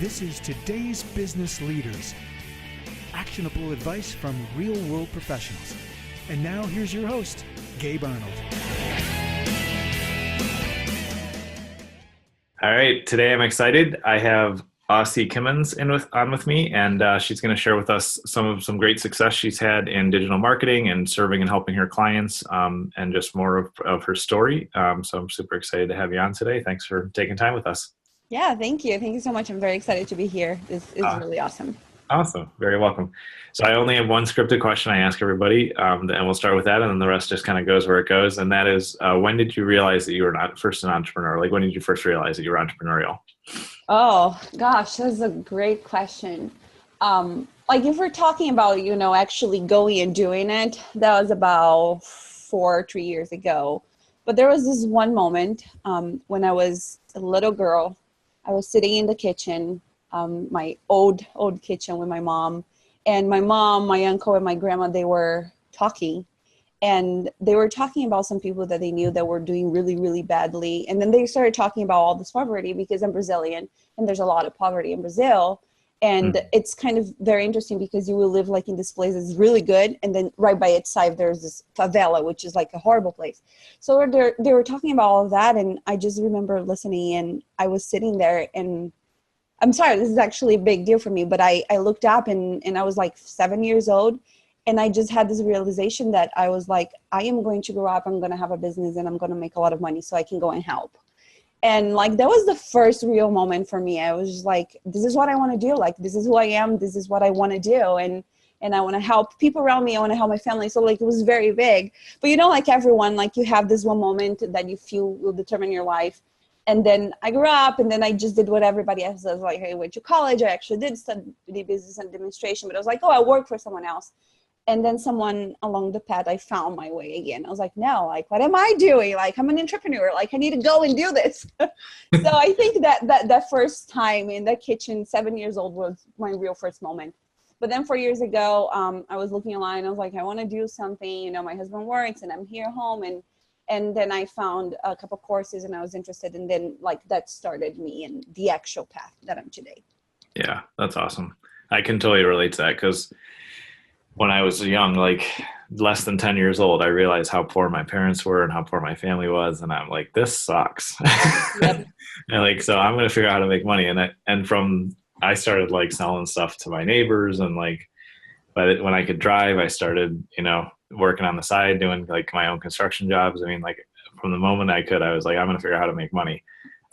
This is Today's Business Leaders. Actionable advice from real-world professionals. And now here's your host, Gabe Arnold. All right, today I'm excited. I have Ausi Kimmons on with me, and she's going to share with us some great success she's had in digital marketing and serving and helping her clients, and just more of her story. So I'm super excited to have you on today. Thanks for taking time with us. Yeah, thank you. Thank you so much. I'm very excited to be here. This is really awesome. Awesome. Very welcome. So I only have one scripted question I ask everybody, and we'll start with that, and then the rest just kind of goes where it goes. And that is, when did you realize that you were not first an entrepreneur? Like, when did you first realize that you were entrepreneurial? Oh, gosh, that's a great question. Like if we're talking about, actually going and doing it, that was about 3 years ago. But there was this one moment when I was a little girl. I was sitting in the kitchen, my old kitchen with my mom. And my mom, my uncle, and my grandma, they were talking. And they were talking about some people that they knew that were doing really, really badly. And then they started talking about all this poverty because I'm Brazilian and there's a lot of poverty in Brazil. And it's kind of very interesting because you will live like in this place that's really good. And then right by its side, there's this favela, which is like a horrible place. So they were talking about all of that. And I just remember listening, and I was sitting there, and I'm sorry, this is actually a big deal for me, but I looked up and I was like 7 years old. And I just had this realization that I was like, I am going to grow up, I'm going to have a business, and I'm going to make a lot of money so I can go and help. And like, that was the first real moment for me. I was just like, this is what I want to do. Like, this is who I am. This is what I want to do. And I want to help people around me. I want to help my family. So like, it was very big. But like everyone, like you have this one moment that you feel will determine your life. And then I grew up, and then I just did what everybody else does. Like, I went to college. I actually did study business administration, but I was like, oh, I work for someone else. And then someone along the path, I found my way again. I was like, no, like, what am I doing? Like, I'm an entrepreneur. Like, I need to go and do this. So I think that first time in the kitchen, 7 years old, was my real first moment. But then 4 years ago, I was looking online. I was like, I want to do something. My husband works and I'm here home. And then I found a couple courses and I was interested. And then like that started me in the actual path that I'm today. Yeah, that's awesome. I can totally relate to that because when I was young, like less than 10 years old, I realized how poor my parents were and how poor my family was. And I'm like, this sucks. Yep. And like, so I'm going to figure out how to make money. I started like selling stuff to my neighbors, and like, when I could drive, I started, working on the side, doing like my own construction jobs. I mean, like from the moment I could, I was like, I'm going to figure out how to make money.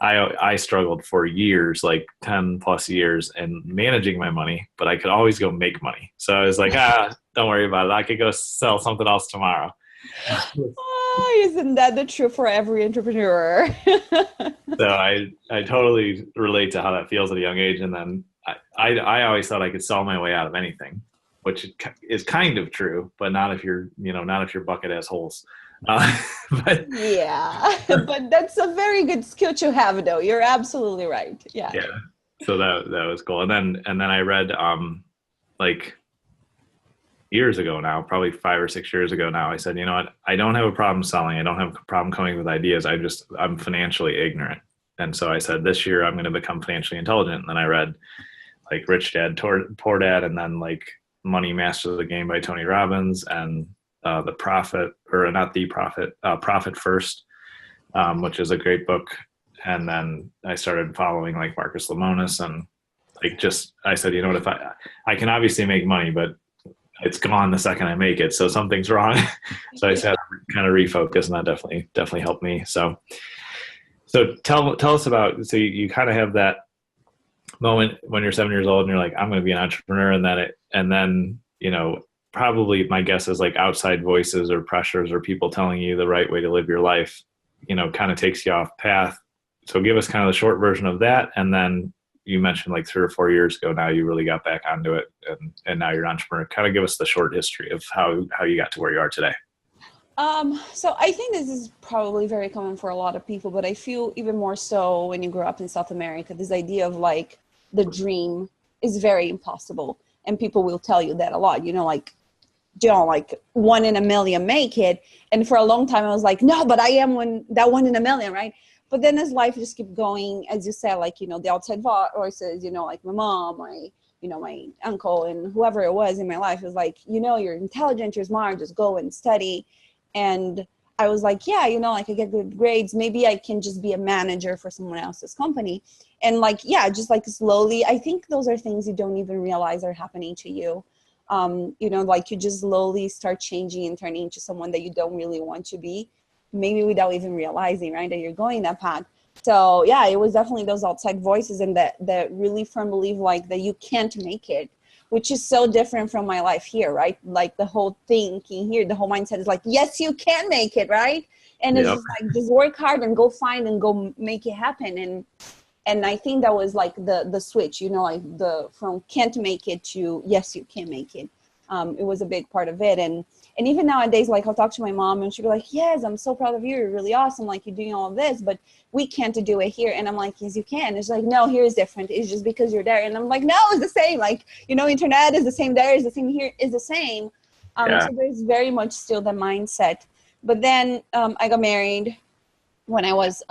I struggled for years, like 10 plus years, in managing my money, but I could always go make money. So I was like, don't worry about it. I could go sell something else tomorrow. Oh, isn't that the truth for every entrepreneur? So I totally relate to how that feels at a young age. And then I always thought I could sell my way out of anything, which is kind of true, but not if your bucket has holes. But that's a very good skill to have, though. You're absolutely right. Yeah. So that was cool. And then I read like years ago now, probably 5 or 6 years ago now, I said, you know what, I don't have a problem selling. I don't have a problem coming with ideas. I'm financially ignorant. And so I said, this year I'm going to become financially intelligent. And then I read like Rich Dad, Poor Dad, and then like Money Masters of the Game by Tony Robbins, and Profit First, which is a great book. And then I started following like Marcus Lemonis, and like I said, you know what, if I can obviously make money, but it's gone the second I make it, so something's wrong. So I said, kind of refocus, and that definitely helped me. So tell us about, so you kind of have that moment when you're 7 years old and you're like, I'm going to be an entrepreneur, and then probably my guess is like outside voices or pressures or people telling you the right way to live your life, kind of takes you off path. So give us kind of the short version of that. And then you mentioned like 3 or 4 years ago now you really got back onto it, and now you're an entrepreneur. Kind of give us the short history of how you got to where you are today. So I think this is probably very common for a lot of people, but I feel even more so when you grow up in South America, this idea of like the dream is very impossible. And people will tell you that a lot, like, like 1 in a million make it. And for a long time I was like, no, but I am that 1 in a million, right? But then as life just kept going, as you said, like, the outside voices, like my mom, my uncle, and whoever it was in my life was like, you're intelligent, you're smart, just go and study. And I was like, yeah, like I get good grades. Maybe I can just be a manager for someone else's company. And like, yeah, just like slowly, I think those are things you don't even realize are happening to you. Like you just slowly start changing and turning into someone that you don't really want to be, maybe without even realizing, right, that you're going that path. So yeah, it was definitely those outside voices, and that really firm belief like that you can't make it, which is so different from my life here, right? Like the whole thinking here, the whole mindset is like, yes, you can make it, right? And it's just like, just work hard and go find and go make it happen. And I think that was like the switch, like from can't make it to yes, you can make it. It was a big part of it. And even nowadays, like I'll talk to my mom and she'll be like, yes, I'm so proud of you. You're really awesome. Like you're doing all of this, but we can't do it here. And I'm like, yes, you can. It's like, no, here is different. It's just because you're there. And I'm like, no, it's the same. Like, internet is the same there, is the same here, is the same. So there's very much still the mindset. But then I got married when I was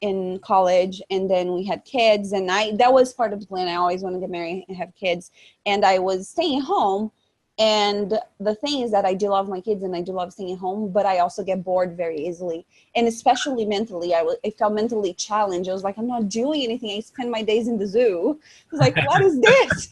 in college, and then we had kids, and that was part of the plan. I always wanted to get married and have kids, and I was staying home. And the thing is that I do love my kids and I do love staying at home, but I also get bored very easily. And especially mentally, I felt mentally challenged. I was like, I'm not doing anything. I spend my days in the zoo. I was like, what is this?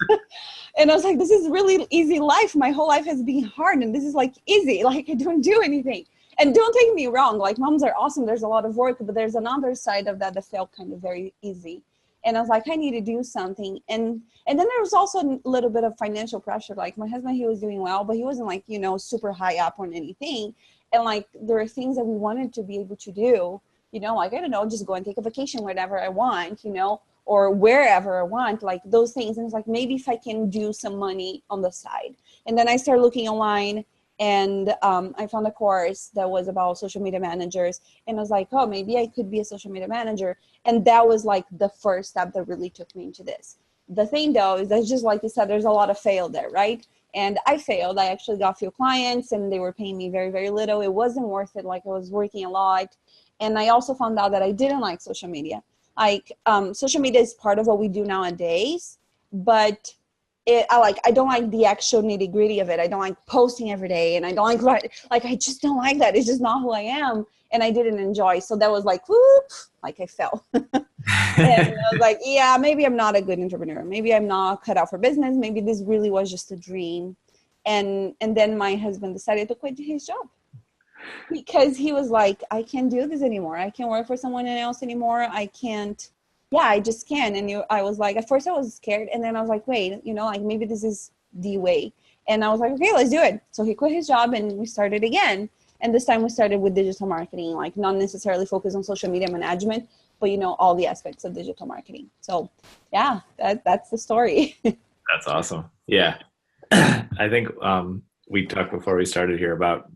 And I was like, this is really easy life. My whole life has been hard, and this is like easy. Like I don't do anything. And don't take me wrong, like moms are awesome. There's a lot of work, but there's another side of that felt kind of very easy. And I was like, I need to do something. And then there was also a little bit of financial pressure. Like my husband, he was doing well, but he wasn't like, super high up on anything. And like, there are things that we wanted to be able to do, like, I don't know, just go and take a vacation wherever I want, or wherever I want, like those things. And it's like, maybe if I can do some money on the side. And then I started looking online, and I found a course that was about social media managers. And I was like, oh, maybe I could be a social media manager. And that was like the first step that really took me into this. The thing though, is that just like you said, there's a lot of fail there, right? And I failed. I actually got a few clients and they were paying me very, very little. It wasn't worth it. Like I was working a lot. And I also found out that I didn't like social media. Like social media is part of what we do nowadays, but I don't like the actual nitty gritty of it. I don't like posting every day, and I don't like I just don't like that. It's just not who I am, and I didn't enjoy. So that was like, whoop, like I fell. And I was like, yeah, maybe I'm not a good entrepreneur. Maybe I'm not cut out for business. Maybe this really was just a dream. And then my husband decided to quit his job because he was like, I can't do this anymore. I can't work for someone else anymore. I can't. Yeah, I just can't. And I was like, at first I was scared. And then I was like, wait, like maybe this is the way. And I was like, okay, let's do it. So he quit his job and we started again. And this time we started with digital marketing, like not necessarily focused on social media management, but, all the aspects of digital marketing. So yeah, that's the story. That's awesome. Yeah. I think we talked before we started here about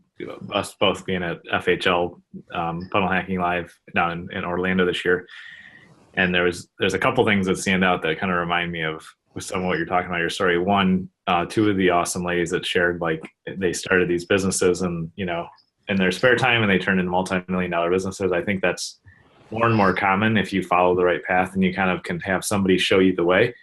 us both being at FHL Funnel Hacking Live down in Orlando this year. And there's a couple things that stand out that kind of remind me of with some of what you're talking about, your story. One, two of the awesome ladies that shared, like they started these businesses and, in their spare time, and they turned into multi-million-dollar businesses. I think that's more and more common if you follow the right path and you kind of can have somebody show you the way.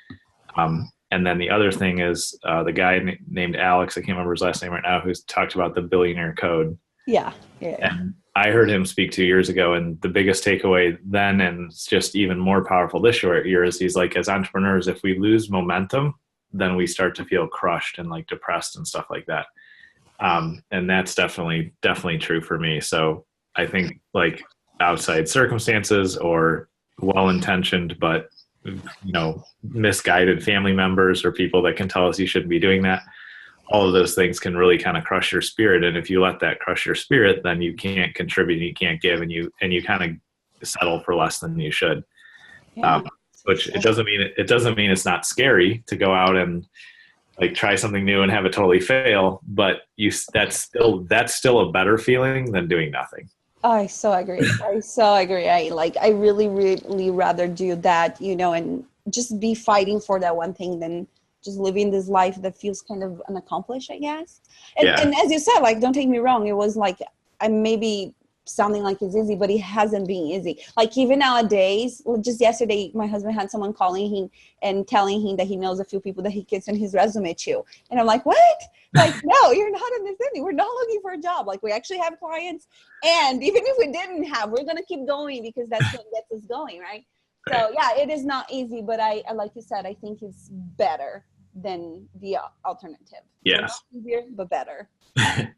And then the other thing is the guy named Alex, I can't remember his last name right now, who's talked about the billionaire code. Yeah. And I heard him speak 2 years ago, and the biggest takeaway then, and it's just even more powerful this year, is he's like, as entrepreneurs, if we lose momentum, then we start to feel crushed and like depressed and stuff like that. And that's definitely true for me. So I think like outside circumstances or well-intentioned, but misguided family members or people that can tell us you shouldn't be doing that, all of those things can really kind of crush your spirit. And if you let that crush your spirit, then you can't contribute, you can't give, and you kind of settle for less than you should. Yeah. Which it doesn't mean it's not scary to go out and like try something new and have it totally fail, but that's still a better feeling than doing nothing. I so agree. I really, really rather do that, and just be fighting for that one thing than just living this life that feels kind of unaccomplished, I guess. And as you said, like, don't take me wrong. It was like, I maybe sounding like it's easy, but it hasn't been easy. Like even nowadays, just yesterday, my husband had someone calling him and telling him that he knows a few people that he can send his resume to. And I'm like, what? Like, no, you're not understanding. We're not looking for a job. Like we actually have clients. And even if we didn't have, we're going to keep going because that's what gets us going, right? So yeah, it is not easy, but I like you said, I think it's better than the alternative. Yes. So not easier, but better.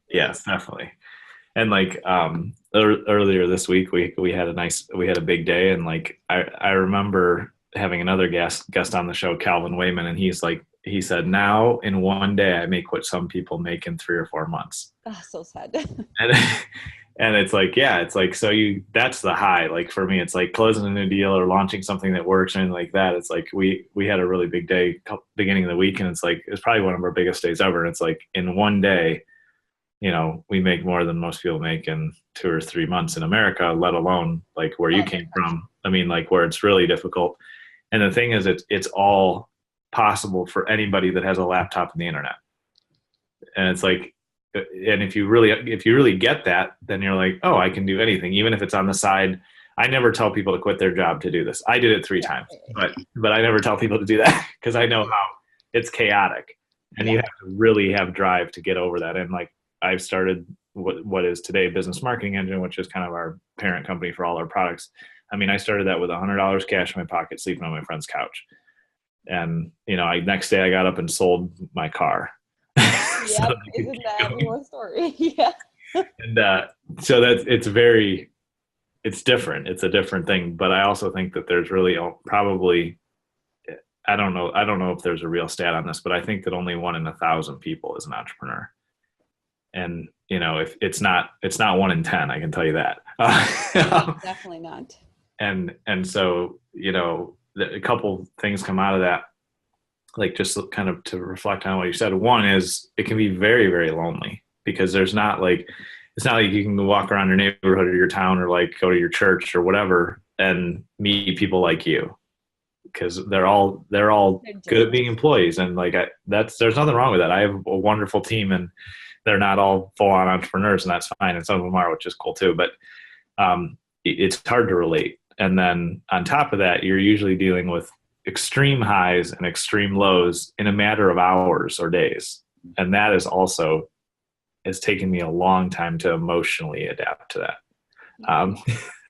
Yes, definitely. And like earlier this week, we had a big day, and like I remember having another guest on the show, Calvin Wayman, and he said, now in one day I make what some people make in 3 or 4 months. Oh, so sad. And it's like, yeah, it's like, so that's the high. Like for me, it's like closing a new deal or launching something that works or anything like that. It's like, we had a really big day beginning of the week, and it's like, it's probably one of our biggest days ever. And it's like in one day, we make more than most people make in 2 or 3 months in America, let alone like where you came from. I mean, like where it's really difficult. And the thing is, it's all possible for anybody that has a laptop and the internet. And it's like, and if you really get that, then you're like, oh, I can do anything, even if it's on the side. I never tell people to quit their job to do this. I did it 3 times, but I never tell people to do that because I know how it's chaotic, and you have to really have drive to get over that. And like, I've started what is today Business Marketing Engine, which is kind of our parent company for all our products. I mean, I started that with $100 cash in my pocket, sleeping on my friend's couch. And, next day I got up and sold my car. Yep, isn't that your story? Yeah. And so it's different. It's a different thing. But I also think that there's really probably, I don't know if there's a real stat on this, but I think that only 1 in 1,000 people is an entrepreneur. And, if it's not 1 in 10, I can tell you that. Definitely not. And so, a couple things come out of that, like just kind of to reflect on what you said. One is it can be very, very lonely because it's not like you can walk around your neighborhood or your town or like go to your church or whatever and meet people like you, because they're all good at being employees. And like, there's nothing wrong with that. I have a wonderful team, and they're not all full on entrepreneurs, and that's fine. And some of them are, which is cool too. But it's hard to relate. And then on top of that, you're usually dealing with extreme highs and extreme lows in a matter of hours or days. And that is also has taken me a long time to emotionally adapt to that.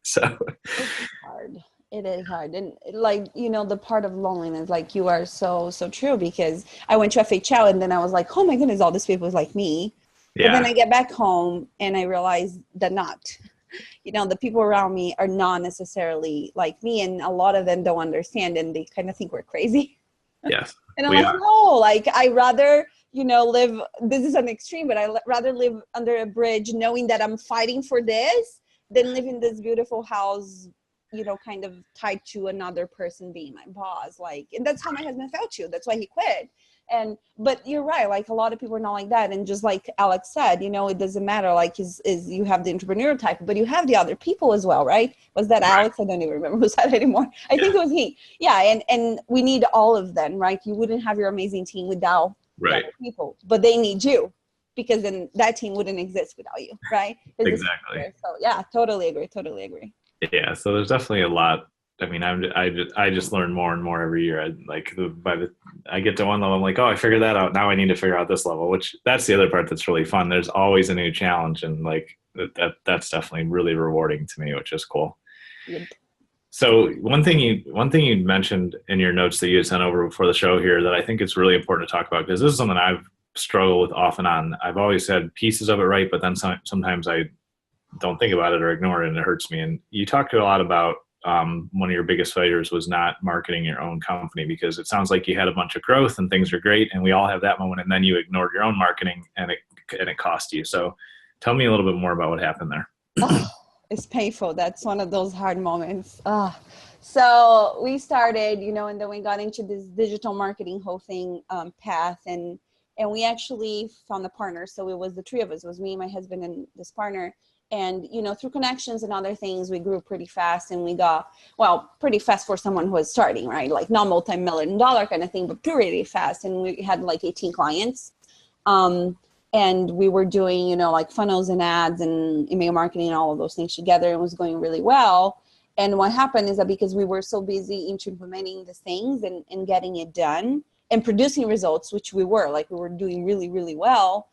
So it's hard. It is hard. And like, the part of loneliness, like you are so true, because I went to FHL and then I was like, oh my goodness, all these people is like me. Yeah. But then I get back home and I realize that not. The people around me are not necessarily like me, and a lot of them don't understand, and they kind of think we're crazy. Yes. And I'm like, no, like I rather, live, this is an extreme, but I rather live under a bridge knowing that I'm fighting for this than live in this beautiful house, kind of tied to another person being my boss. Like, and that's how my husband felt too. That's why he quit. But you're right. Like a lot of people are not like that. And just like Alex said, it doesn't matter. Like is you have the entrepreneurial type, but you have the other people as well, right? Was that Alex? I don't even remember who said it anymore. I think it was he. Yeah. And we need all of them, right? You wouldn't have your amazing team without the other people, but they need you, because then that team wouldn't exist without you, right? Exactly. So yeah, totally agree. Yeah. So there's definitely a lot. I mean, I just learn more and more every year. I get to one level, I'm like, oh, I figured that out. Now I need to figure out this level, which that's the other part that's really fun. There's always a new challenge, and like that's definitely really rewarding to me, which is cool. Yep. So one thing you mentioned in your notes that you had sent over before the show here that I think it's really important to talk about, because this is something I've struggled with off and on. I've always said pieces of it right, but then sometimes I don't think about it or ignore it, and it hurts me. And you talked a lot about one of your biggest failures was not marketing your own company, because it sounds like you had a bunch of growth and things are great, and we all have that moment, and then you ignored your own marketing and it cost you. So tell me a little bit more about what happened there. It's painful. That's one of those hard moments. So we started, and then we got into this digital marketing whole thing path, and we actually found a partner. So it was the 3 of us. It was me, my husband, and this partner. And, through connections and other things, we grew pretty fast, and we got, pretty fast for someone who was starting, right? Like not multi-million-dollar kind of thing, but pretty fast. And we had like 18 clients. and we were doing, like funnels and ads and email marketing and all of those things together, and it was going really well. And what happened is that because we were so busy into implementing the things and getting it done and producing results, which we were doing really, really well,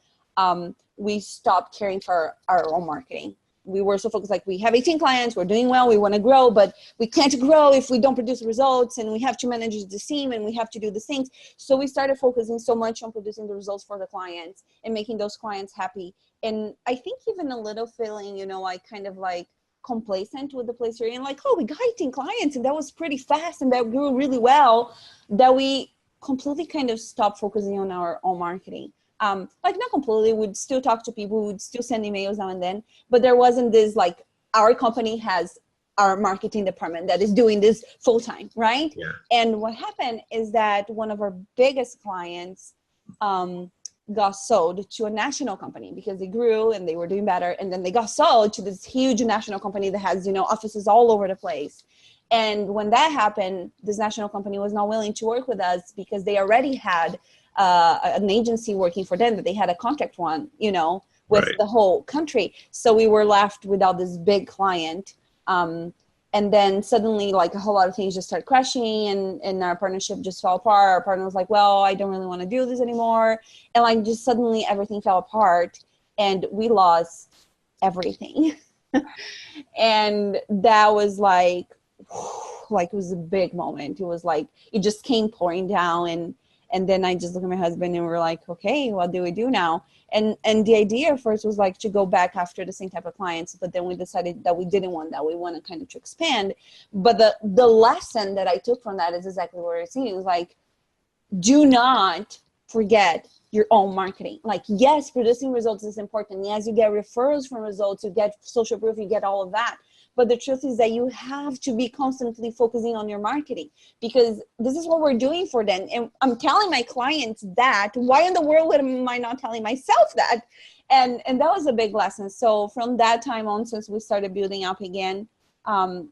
we stopped caring for our own marketing. We were so focused, like we have 18 clients, we're doing well, we want to grow, but we can't grow if we don't produce results, and we have to manage the team, and we have to do the things. So we started focusing so much on producing the results for the clients and making those clients happy. And I think even a little feeling, like kind of like complacent with the place you're in, like, oh, we got 18 clients and that was pretty fast and that grew really well, that we completely kind of stopped focusing on our own marketing. Like not completely, we'd still talk to people, we'd still send emails now and then, but there wasn't this like, our company has our marketing department that is doing this full time, right? Yeah. And what happened is that one of our biggest clients got sold to a national company because they grew and they were doing better, and then they got sold to this huge national company that has, offices all over the place. And when that happened, this national company was not willing to work with us because they already had an agency working for them that they had a contract with Right. the whole country. So we were left without this big client. And then suddenly like a whole lot of things just started crashing, and our partnership just fell apart. Our partner was like, well, I don't really want to do this anymore. And like just suddenly everything fell apart and we lost everything. And that was like it was a big moment. It was like, it just came pouring down, and then I just looked at my husband and we're like, okay, what do we do now? And the idea first was like to go back after the same type of clients, but then we decided that we didn't want that. We wanted kind of to expand. But the lesson that I took from that is exactly what you're saying. It was like, do not forget your own marketing. Like, yes, producing results is important. Yes, you get referrals from results, you get social proof, you get all of that. But the truth is that you have to be constantly focusing on your marketing, because this is what we're doing for them. And I'm telling my clients that. Why in the world am I not telling myself that? And that was a big lesson. So from that time on, since we started building up again,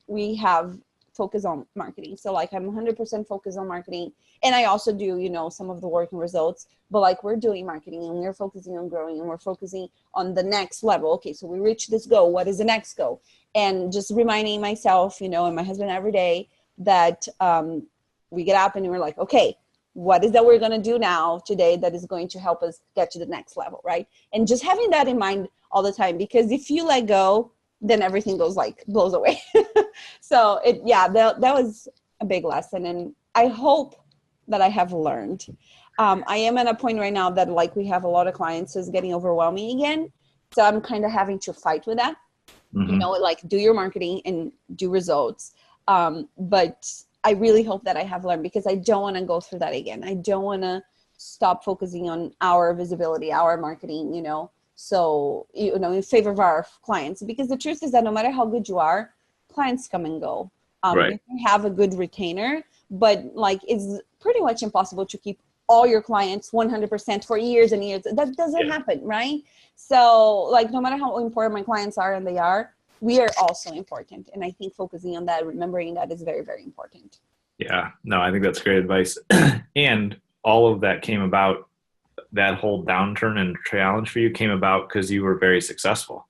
we have focused on marketing. So like I'm 100% focused on marketing. And I also do, some of the work and results, but like we're doing marketing and we're focusing on growing and we're focusing on the next level. Okay, so we reached this goal. What is the next goal? And just reminding myself, and my husband every day that we get up and we're like, okay, what is that we're going to do now today that is going to help us get to the next level, right? And just having that in mind all the time, because if you let go, then everything blows away. So that was a big lesson. And I hope that I have learned. I am at a point right now that like we have a lot of clients, so it's getting overwhelming again. So I'm kind of having to fight with that. Mm-hmm. Like do your marketing and do results. But I really hope that I have learned, because I don't want to go through that again. I don't want to stop focusing on our visibility, our marketing, so, in favor of our clients, because the truth is that no matter how good you are, clients come and go. Right. You can have a good retainer, but like it's pretty much impossible to keep all your clients 100% for years and years. That doesn't happen, right? So like no matter how important my clients are, and they are, we are also important. And I think focusing on that, remembering that is very, very important. Yeah, no, I think that's great advice. And all of that came about, that whole downturn and challenge for you came about because you were very successful.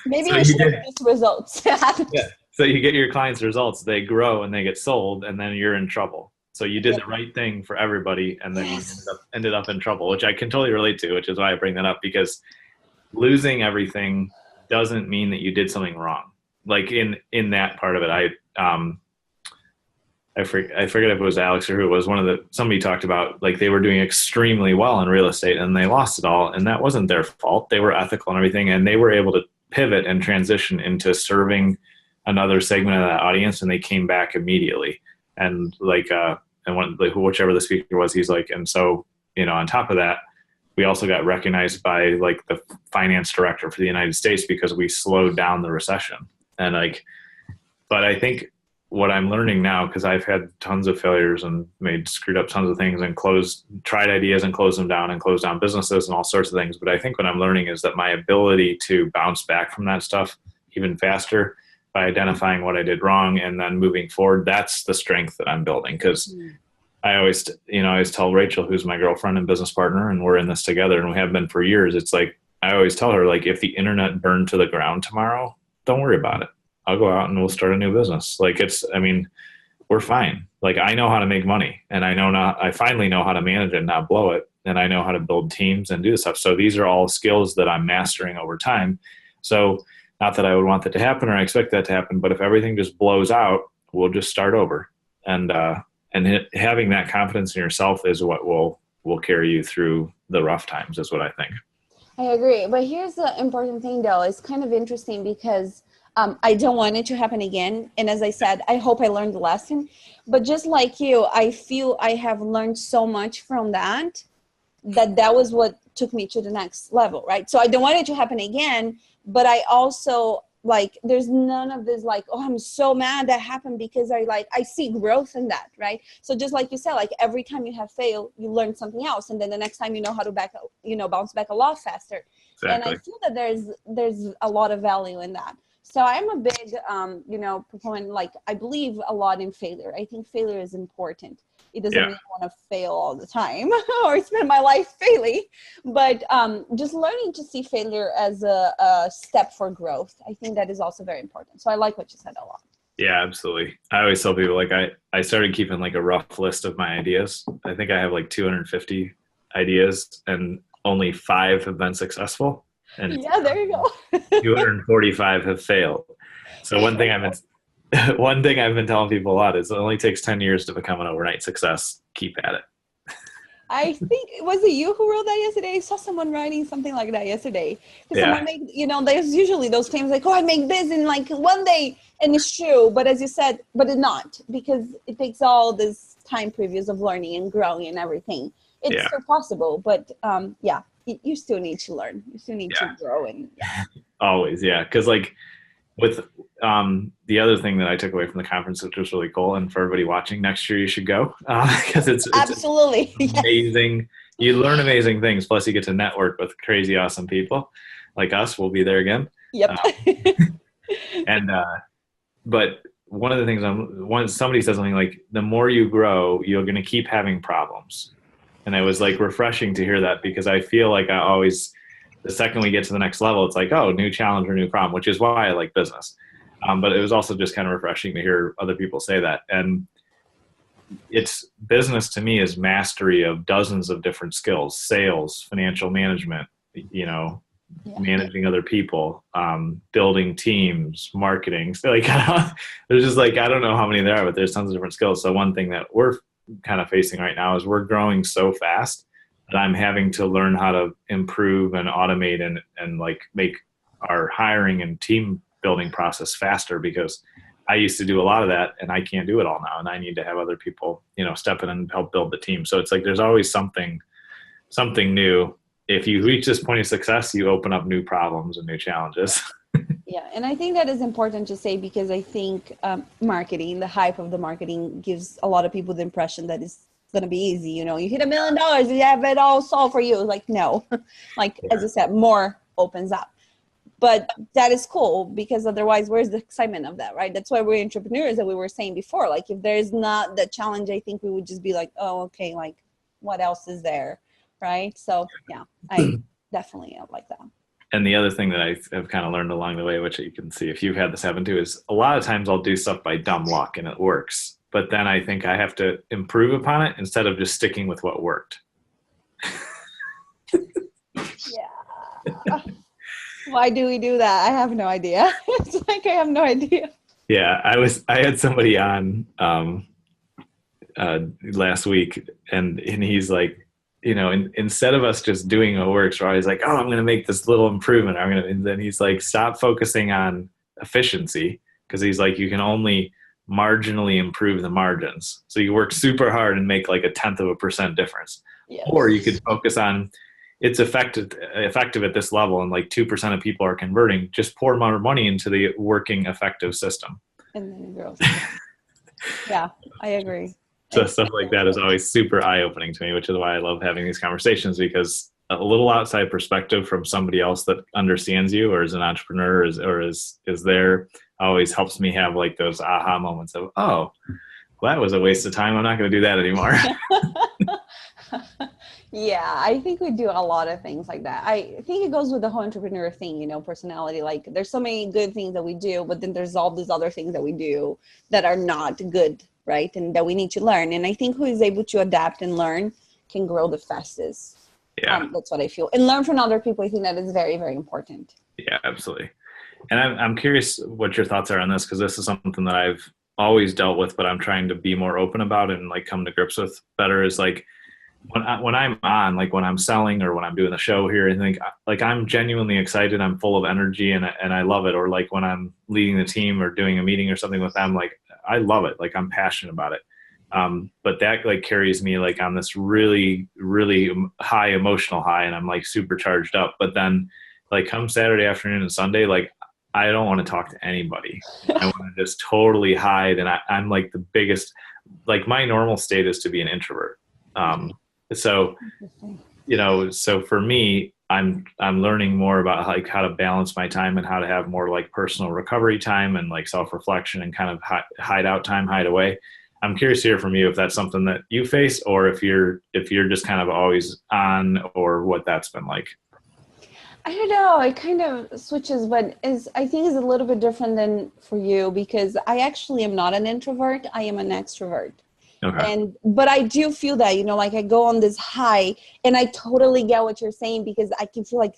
Maybe So we should have just results. Yeah. So you get your clients' results, they grow and they get sold, and then you're in trouble. So you did the right thing for everybody, and then you ended up in trouble, which I can totally relate to, which is why I bring that up, because losing everything doesn't mean that you did something wrong. Like in that part of it, I forget if it was Alex or who it was, somebody talked about like they were doing extremely well in real estate and they lost it all, and that wasn't their fault. They were ethical and everything, and they were able to pivot and transition into serving another segment of that audience, and they came back immediately. And whichever the speaker was, he's like, and so, on top of that, we also got recognized by like the finance director for the United States because we slowed down the recession. And but I think what I'm learning now, because I've had tons of failures and screwed up tons of things and tried ideas and closed them down and closed down businesses and all sorts of things. But I think what I'm learning is that my ability to bounce back from that stuff even faster by identifying what I did wrong and then moving forward, that's the strength that I'm building. Because I always tell Rachel, who's my girlfriend and business partner, and we're in this together and we have been for years. It's like, I always tell her, like, if the internet burned to the ground tomorrow, don't worry about it. I'll go out and we'll start a new business. Like we're fine. Like, I know how to make money, and I finally know how to manage it and not blow it. And I know how to build teams and do this stuff. So these are all skills that I'm mastering over time. So not that I would want that to happen or I expect that to happen, but if everything just blows out, we'll just start over. And having that confidence in yourself is what will carry you through the rough times, is what I think. I agree. But here's the important thing, though. It's kind of interesting because I don't want it to happen again. And as I said, I hope I learned the lesson. But just like you, I feel I have learned so much from that was what took me to the next level, right? So I don't want it to happen again. But I also, like, there's none of this, like, oh, I'm so mad that happened, because I see growth in that, right? So just like you said, like, every time you have failed, you learn something else. And then the next time you know how to bounce back a lot faster. Exactly. And I feel that there's a lot of value in that. So I'm a big, proponent, like, I believe a lot in failure. I think failure is important. It doesn't mean I want to fail all the time or spend my life failing, but just learning to see failure as a step for growth. I think that is also very important. So I like what you said a lot. Yeah, absolutely. I always tell people, like, I started keeping like a rough list of my ideas. I think I have like 250 ideas and only 5 have been successful. And there you go. 245 have failed. So one thing I've been telling people a lot is it only takes 10 years to become an overnight success. Keep at it. I think, was it you who wrote that yesterday? I saw someone writing something like that yesterday. Someone there's usually those claims like, oh, I make this in like one day. And it's true. But as you said, but it's not, because it takes all this time previous of learning and growing and everything. It's still possible. But you still need to learn. You still need to grow. And always. Yeah. Because like with the other thing that I took away from the conference, which was really cool, and for everybody watching, next year you should go, because it's absolutely amazing. You learn amazing things. Plus you get to network with crazy, awesome people like us. We'll be there again. Yep. But one of the things, somebody said something like, the more you grow, you're going to keep having problems. And it was like refreshing to hear that, because I feel like I always, the second we get to the next level, it's like, oh, new challenge or new problem, which is why I like business. But it was also just kind of refreshing to hear other people say that. And it's business to me is mastery of dozens of different skills: sales, financial management, managing other people, building teams, marketing. So like, there's just like, I don't know how many there are, but there's tons of different skills. So one thing that we're kind of facing right now is we're growing so fast that I'm having to learn how to improve and automate and like make our hiring and team building process faster, because I used to do a lot of that and I can't do it all now. And I need to have other people, step in and help build the team. So it's like, there's always something new. If you reach this point of success, you open up new problems and new challenges. Yeah. And I think that is important to say, because I think marketing, the hype of the marketing gives a lot of people the impression that it's going to be easy. You hit $1 million, you have it all solved for you. Like, no, as I said, more opens up. But that is cool, because otherwise, where's the excitement of that, right? That's why we're entrepreneurs, that we were saying before. Like, if there's not the challenge, I think we would just be like, oh, okay, like, what else is there, right? So, yeah, I definitely like that. And the other thing that I have kind of learned along the way, which you can see if you've had this happen too, is a lot of times I'll do stuff by dumb luck and it works. But then I think I have to improve upon it instead of just sticking with what worked. Yeah. Why do we do that? I have no idea. It's like, I have no idea. Yeah, I had somebody on last week, and he's like, instead of us just doing what works, we're always like, oh, I'm going to make this little improvement. And then he's like, stop focusing on efficiency, because he's like, you can only marginally improve the margins. So you work super hard and make like 0.1% difference. Yes. Or you could focus on, it's effective at this level, and like 2% of people are converting. Just pour more money into the working effective system. And then it grows. Yeah, I agree. So stuff like that is always super eye-opening to me, which is why I love having these conversations, because a little outside perspective from somebody else that understands you or is an entrepreneur or is there always helps me have like those aha moments of, oh, Well, that was a waste of time. I'm not going to do that anymore. Yeah, I think we do a lot of things like that. I think it goes with the whole entrepreneur thing, personality. Like there's so many good things that we do, but then there's all these other things that we do that are not good, right? And that we need to learn. And I think who is able to adapt and learn can grow the fastest. Yeah. That's what I feel. And learn from other people. I think that is very, very important. Yeah, absolutely. And I'm curious what your thoughts are on this, because this is something that I've always dealt with, but I'm trying to be more open about it and like come to grips with better, is like when I'm on, like when I'm selling or when I'm doing the show here, I think like I'm genuinely excited. I'm full of energy and I love it. Or like when I'm leading the team or doing a meeting or something with them, like I love it. Like I'm passionate about it. But that like carries me like on this really, really high emotional high, and I'm like super charged up. But then like come Saturday afternoon and Sunday, like I don't want to talk to anybody. I want to just totally hide. And I'm like the biggest, like my normal state is to be an introvert. So for me, I'm learning more about like how to balance my time and how to have more like personal recovery time and like self-reflection and kind of hide out time, hide away. I'm curious to hear from you if that's something that you face, or if you're just kind of always on, or what that's been like. I don't know. It kind of switches, but I think is a little bit different than for you, because I actually am not an introvert. I am an extrovert. Okay. But I do feel that, like I go on this high, and I totally get what you're saying, because I can feel like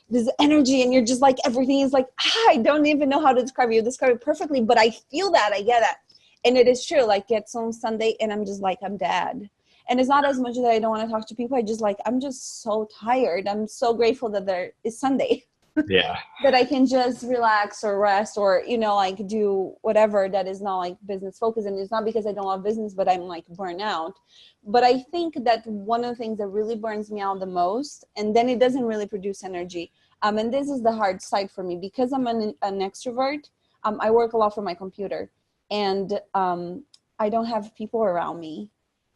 this energy, and you're just like, everything is like, I don't even know how to describe it. You describe it perfectly, but I feel that, I get that. And it is true. Like it's on Sunday and I'm just like, I'm dead. And it's not as much that I don't want to talk to people. I'm just so tired. I'm so grateful that there is Sunday. Yeah. That I can just relax or rest or, like do whatever that is not like business focused. And it's not because I don't love business, but I'm like burnt out. But I think that one of the things that really burns me out the most, and then it doesn't really produce energy. And this is the hard side for me, because I'm an extrovert. I work a lot from my computer, and I don't have people around me,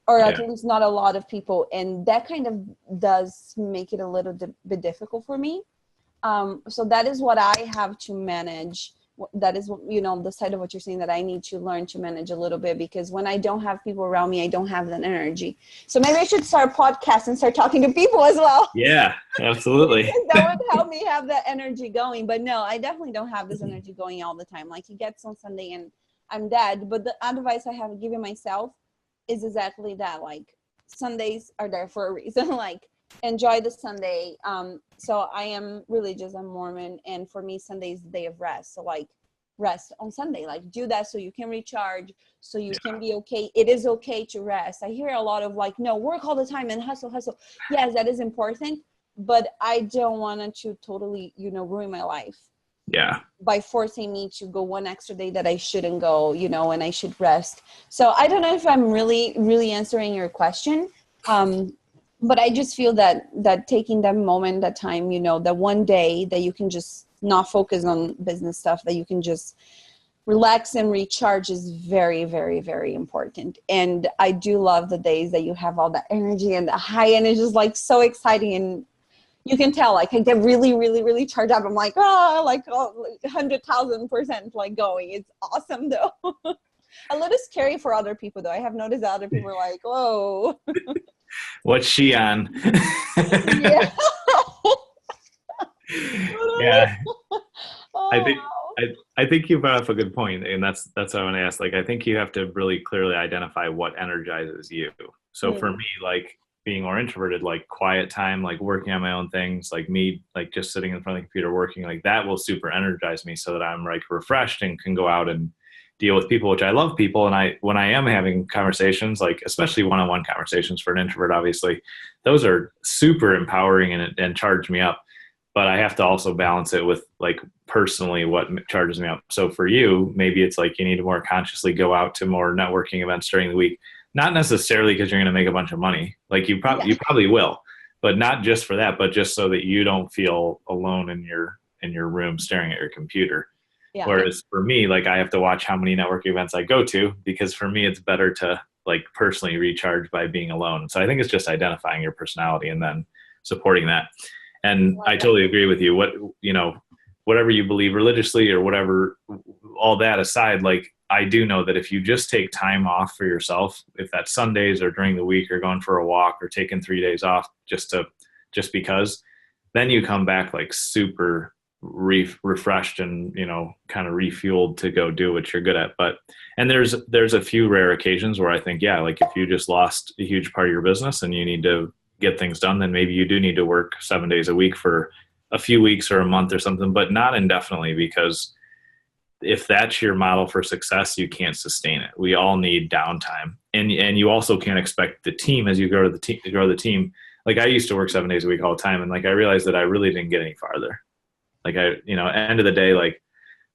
or at least not a lot of people. And that kind of does make it a little bit difficult for me. So that is what I have to manage. That is, the side of what you're saying that I need to learn to manage a little bit, because when I don't have people around me, I don't have that energy. So maybe I should start a podcast and start talking to people as well. Yeah, absolutely. That would help me have that energy going. But no, I definitely don't have this energy going all the time. Like it gets on Sunday and I'm dead. But the advice I have given myself is exactly that. Like Sundays are there for a reason. Like enjoy the Sunday. So I am religious, I'm Mormon, and for me Sunday is the day of rest. So like rest on Sunday, like do that so you can recharge, so you can be okay. It is okay to rest. I hear a lot of like, no, work all the time and hustle. Yes, that is important, but I don't want to totally, ruin my life. Yeah. By forcing me to go one extra day that I shouldn't go, and I should rest. So I don't know if I'm really, really answering your question. But I just feel that taking that moment, that time, that one day that you can just not focus on business stuff, that you can just relax and recharge is very, very, very important. And I do love the days that you have all that energy and the high energy is like so exciting. And you can tell, like I get really, really, really charged up. I'm like, 100,000% like going. It's awesome though. A little scary for other people though. I have noticed that other people are like, whoa. What's she on? Yeah. Yeah. Oh, I think you brought up a good point, and that's what I want to ask. Like, I think you have to really clearly identify what energizes you. So for me, like being more introverted, like quiet time, like working on my own things, like me, like just sitting in front of the computer working, like that will super energize me so that I'm like refreshed and can go out and deal with people, which I love people. And when I am having conversations, like especially one-on-one conversations for an introvert, obviously, those are super empowering and charge me up. But I have to also balance it with like personally what charges me up. So for you, maybe it's like you need to more consciously go out to more networking events during the week, not necessarily because you're going to make a bunch of money. Like you probably will, but not just for that, but just so that you don't feel alone in your room staring at your computer. Yeah. Whereas for me, like I have to watch how many networking events I go to, because for me, it's better to like personally recharge by being alone. So I think it's just identifying your personality and then supporting that. And I totally agree with you. Whatever you believe religiously or whatever, all that aside, like I do know that if you just take time off for yourself, if that's Sundays or during the week or going for a walk or taking 3 days off just because, then you come back like super refreshed and, kind of refueled to go do what you're good at. And there's a few rare occasions where I think, yeah, like if you just lost a huge part of your business and you need to get things done, then maybe you do need to work 7 days a week for a few weeks or a month or something, but not indefinitely, because if that's your model for success, you can't sustain it. We all need downtime, and you also can't expect the team as you grow the team. Like I used to work 7 days a week all the time, and like I realized that I really didn't get any farther. Like end of the day, like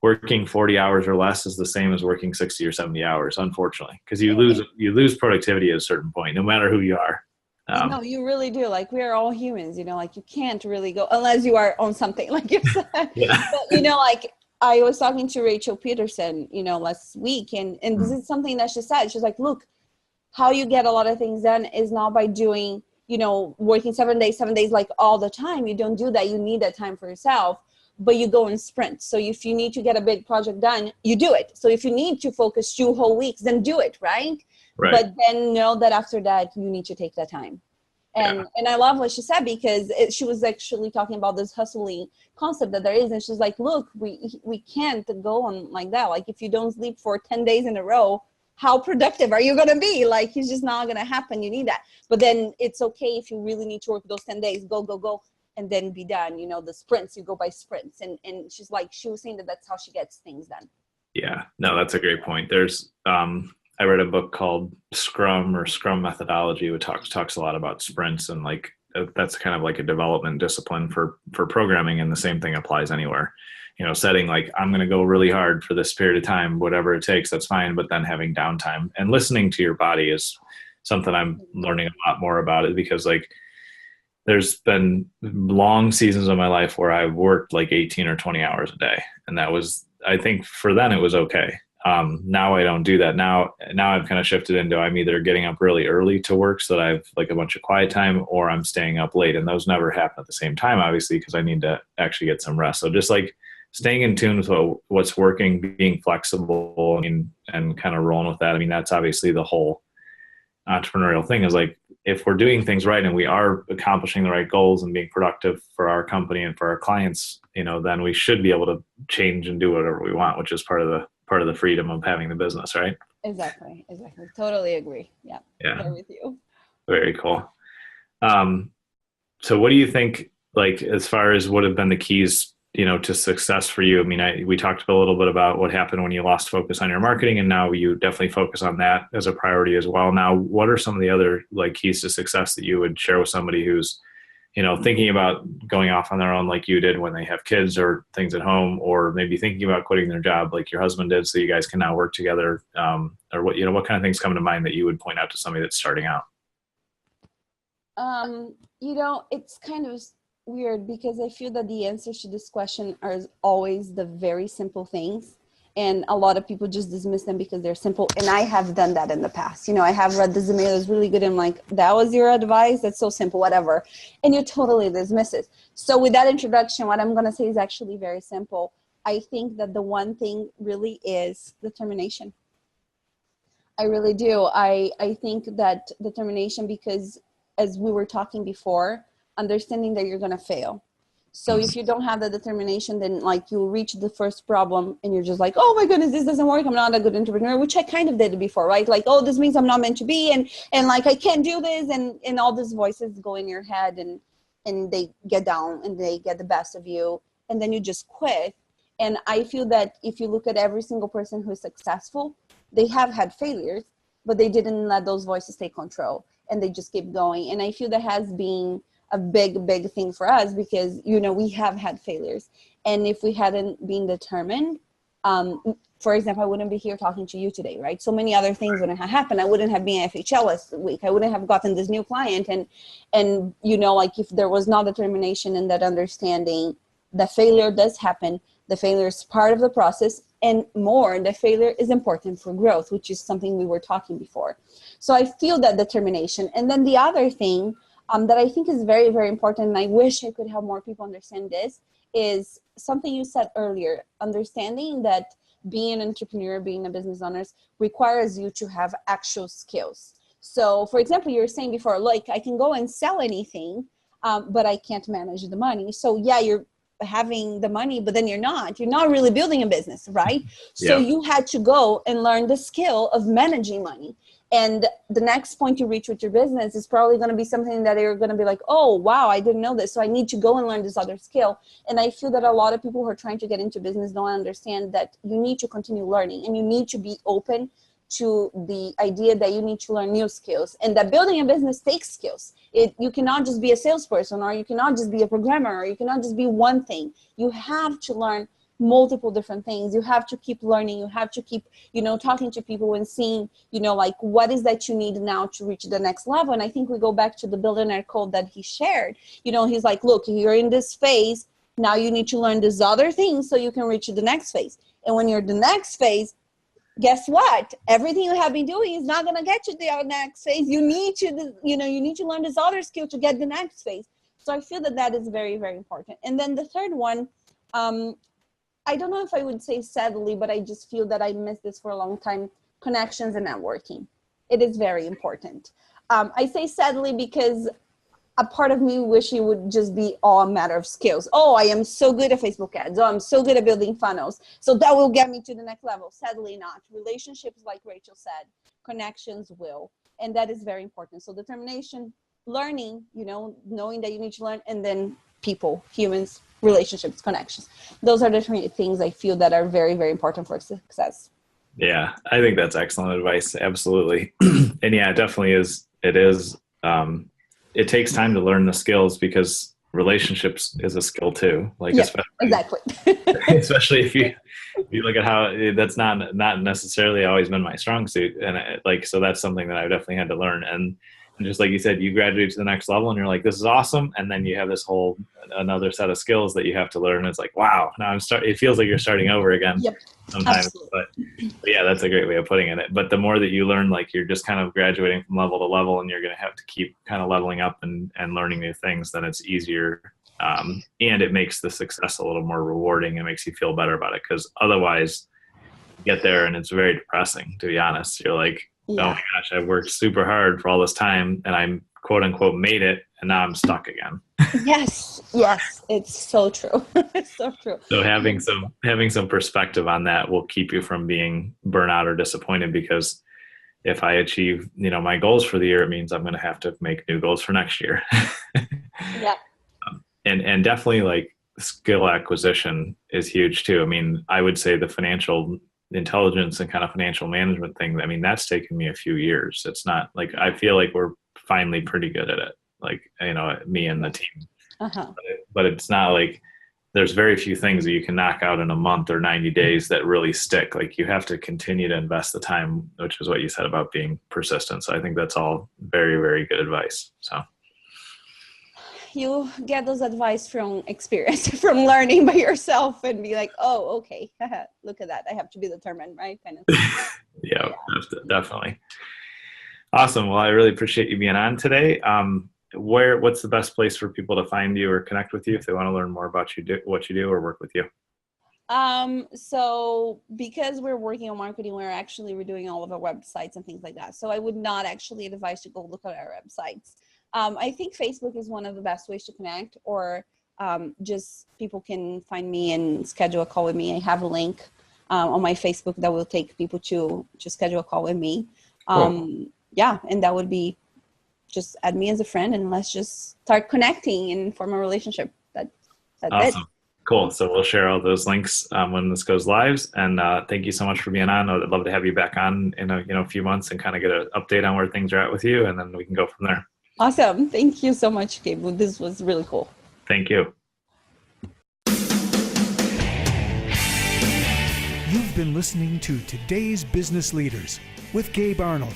working 40 hours or less is the same as working 60 or 70 hours, unfortunately, because you lose productivity at a certain point, no matter who you are. No, you really do. Like we're all humans, like you can't really go unless you are on something like you said. Yeah. But, like I was talking to Rachel Peterson, last week, and this is something that she said. She's like, look, how you get a lot of things done is not by doing, working 7 days, like all the time. You don't do that. You need that time for yourself, but you go in sprints. So if you need to get a big project done, you do it. So if you need to focus 2 whole weeks, then do it, right? Right. But then know that after that, you need to take that time. And I love what she said, because she was actually talking about this hustling concept that there is. And she's like, look, we can't go on like that. Like if you don't sleep for 10 days in a row, how productive are you going to be? Like it's just not going to happen. You need that. But then it's okay if you really need to work those 10 days, go, and then be done. The sprints, you go by sprints. And she's like, she was saying that that's how she gets things done. Yeah, no, that's a great point. There's, I read a book called Scrum Methodology, which talks a lot about sprints, and like that's kind of like a development discipline for programming, and the same thing applies anywhere. Setting like I'm going to go really hard for this period of time, whatever it takes, that's fine. But then having downtime and listening to your body is something I'm learning a lot more about it, because like there's been long seasons of my life where I've worked like 18 or 20 hours a day, and that was, I think for then it was okay. Now I don't do that. Now I've kind of shifted into, I'm either getting up really early to work so that I have like a bunch of quiet time, or I'm staying up late, and those never happen at the same time, obviously, because I need to actually get some rest. So just like staying in tune with what's working, being flexible, and kind of rolling with that. I mean, that's obviously the whole entrepreneurial thing, is like, if we're doing things right and we are accomplishing the right goals and being productive for our company and for our clients, then we should be able to change and do whatever we want, which is part of the freedom of having the business, right? Exactly. Totally agree. Yeah. There with you. Very cool. So what do you think, like, as far as what have been the keys, to success for you? I mean, we talked a little bit about what happened when you lost focus on your marketing, and now you definitely focus on that as a priority as well. Now, what are some of the other like keys to success that you would share with somebody who's, thinking about going off on their own like you did when they have kids or things at home, or maybe thinking about quitting their job like your husband did, so you guys can now work together? Or what kind of things come to mind that you would point out to somebody that's starting out? It's kind of weird, because I feel that the answers to this question are always the very simple things, and a lot of people just dismiss them because they're simple. And I have done that in the past. I have read this email that's really good, and I'm like, that was your advice? That's so simple, whatever. And you totally dismiss it. So with that introduction, what I'm going to say is actually very simple. I think that the one thing really is determination. I really do. I think that determination, because as we were talking before, understanding that you're going to fail. So if you don't have the determination, then like you reach the first problem and you're just like, oh my goodness, this doesn't work. I'm not a good entrepreneur, which I kind of did before, right? Like, oh, this means I'm not meant to be. And like, I can't do this. And all these voices go in your head, and they get down and they get the best of you. And then you just quit. And I feel that if you look at every single person who's successful, they have had failures, but they didn't let those voices take control, and they just keep going. And I feel that has been a big thing for us, because, we have had failures. And if we hadn't been determined, for example, I wouldn't be here talking to you today, right? So many other things wouldn't have happened. I wouldn't have been at FHL last week. I wouldn't have gotten this new client. And like if there was not determination and that understanding, the failure does happen. The failure is part of the process, and more, the failure is important for growth, which is something we were talking before. So I feel that determination. And then the other thing that I think is very, very important, and I wish I could have more people understand this, is something you said earlier, understanding that being an entrepreneur, being a business owner requires you to have actual skills. So for example, you were saying before, like I can go and sell anything, but I can't manage the money. So yeah, you're having the money, but then you're not really building a business, right? So you had to go and learn the skill of managing money. And the next point you reach with your business is probably going to be something that you're going to be like, oh, wow, I didn't know this. So I need to go and learn this other skill. And I feel that a lot of people who are trying to get into business don't understand that you need to continue learning, and you need to be open to the idea that you need to learn new skills, and that building a business takes skills. You cannot just be a salesperson, or you cannot just be a programmer, or you cannot just be one thing. You have to learn multiple different things. You have to keep learning. You have to keep, talking to people and seeing, like what is that you need now to reach the next level. And I think we go back to the billionaire code that he shared. He's like, look, you're in this phase. Now you need to learn this other thing so you can reach the next phase. And when you're the next phase, guess what? Everything you have been doing is not going to get you to the next phase. You need to, you need to learn this other skill to get the next phase. So I feel that is very, very important. And then the third one, I don't know if I would say sadly, but I just feel that I missed this for a long time: connections and networking. It is very important. I say sadly because a part of me wish it would just be all a matter of skills. Oh, I am so good at Facebook ads. Oh, I'm so good at building funnels. So that will get me to the next level. Sadly not. Relationships, like Rachel said, connections will. And that is very important. So determination, learning, knowing that you need to learn, and then people, humans, relationships, connections. Those are the three things I feel that are very, very important for success. Yeah, I think that's excellent advice. Absolutely. And yeah, it definitely is. It is. It takes time to learn the skills, because relationships is a skill too. Like, yeah, exactly. Especially if you look at how that's not necessarily always been my strong suit. And so that's something that I've definitely had to learn. And just like you said, you graduate to the next level and you're like, this is awesome. And then you have this whole another set of skills that you have to learn. It's like, wow, now it feels like you're starting over again. Yep, sometimes. But yeah, that's a great way of putting it. But the more that you learn, like, you're just kind of graduating from level to level, and you're going to have to keep kind of leveling up and learning new things, then it's easier. And it makes the success a little more rewarding. It makes you feel better about it, because otherwise you get there and it's very depressing, to be honest. You're like, oh my gosh, I've worked super hard for all this time and I'm quote unquote made it, and now I'm stuck again. Yes, it's so true. It's so true. So having some perspective on that will keep you from being burnout or disappointed, because if I achieve, my goals for the year, it means I'm going to have to make new goals for next year. Yeah. And definitely, like, skill acquisition is huge too. I mean, I would say the financial intelligence and kind of financial management thing, I mean, that's taken me a few years. It's not like, I feel like we're finally pretty good at it, like, me and the team. But it's not like there's very few things that you can knock out in a month or 90 days that really stick. Like, you have to continue to invest the time, which is what you said about being persistent. So I think that's all very, very good advice. So you get those advice from experience, from learning by yourself, and be like, oh, okay, look at that. I have to be determined, right? Kind of. Yeah, definitely. Awesome. Well, I really appreciate you being on today. What's the best place for people to find you or connect with you if they want to learn more about what you do or work with you? So because we're working on marketing, we're doing all of our websites and things like that. So I would not actually advise to go look at our websites. I think Facebook is one of the best ways to connect, or just people can find me and schedule a call with me. I have a link on my Facebook that will take people to schedule a call with me. Cool. Yeah, and that would be just add me as a friend, and let's just start connecting and form a relationship. That's awesome. It. Cool. So we'll share all those links when this goes live. And thank you so much for being on. I'd love to have you back on in a few months and kind of get an update on where things are at with you, and then we can go from there. Awesome. Thank you so much, Gabe. This was really cool. Thank you. You've been listening to Today's Business Leaders with Gabe Arnold.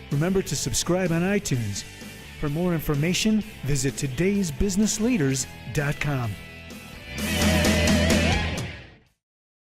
Remember to subscribe on iTunes. For more information, visit todaysbusinessleaders.com.